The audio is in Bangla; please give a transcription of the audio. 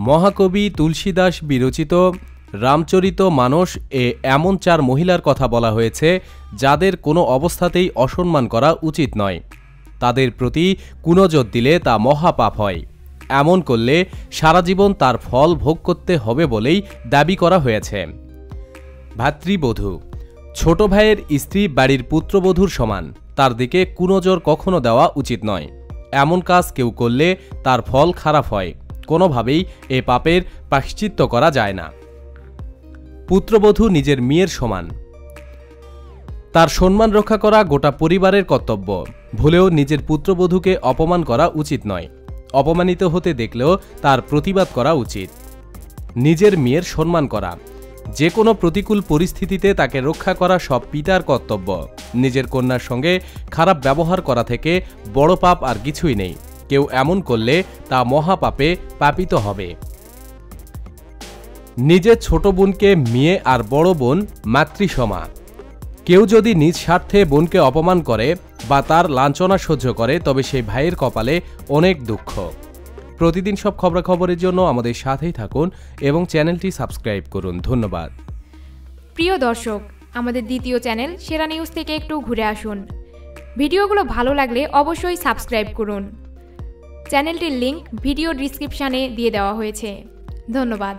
মহাকবি তুলসীদাস বিরচিত রামচরিত মানস এ এমন 4 মহিলার কথা বলা হয়েছে যাদের কোনো অবস্থাতেই অসম্মান করা উচিত নয়। তাদের প্রতি কুনজর দিলে তা মহাপাপ হয়। এমন করলে সারা জীবন তার ফল ভোগ করতে হবে বলেই দাবি করা হয়েছে। ভাতৃবধূ, ছোট ভাইয়ের স্ত্রী বাড়ির পুত্রবধূর সমান, তার দিকে কুনজর কখনো দেওয়া উচিত নয়। এমন কাজ কেউ করলে তার ফল খারাপ হয়, কোনোভাবেই এ পাপের প্রায়শ্চিত্ত করা যায় না। পুত্রবধূ নিজের মেয়ের সমান, তার সম্মান রক্ষা করা গোটা পরিবারের কর্তব্য। ভুলেও নিজের পুত্রবধূকে অপমান করা উচিত নয়। অপমানিত হতে দেখলেও তার প্রতিবাদ করা উচিত। নিজের মেয়ের সম্মান করা, যে কোনো প্রতিকূল পরিস্থিতিতে তাকে রক্ষা করা সব পিতার কর্তব্য। নিজের কন্যার সঙ্গে খারাপ ব্যবহার করা থেকে বড় পাপ আর কিছুই নেই। কেউ এমন করলে তা মহাপাপে পাপিত হবে। নিজের ছোট বোনকে মেয়ে আর বড় বোন মাতৃসমা। কেউ যদি নিজ স্বার্থে বোনকে অপমান করে বা তার লাঞ্ছনা সহ্য করে তবে সেই ভাইয়ের কপালে অনেক দুঃখ। প্রতিদিন সব খবরাখবরের জন্য আমাদের সাথেই থাকুন এবং চ্যানেলটি সাবস্ক্রাইব করুন। ধন্যবাদ। প্রিয় দর্শক, আমাদের দ্বিতীয় চ্যানেল সেরা নিউজ থেকে একটু ঘুরে আসুন। ভিডিওগুলো ভালো লাগলে অবশ্যই সাবস্ক্রাইব করুন। চ্যানেলটির লিংক ভিডিও ডিসক্রিপশানে দিয়ে দেওয়া হয়েছে। ধন্যবাদ।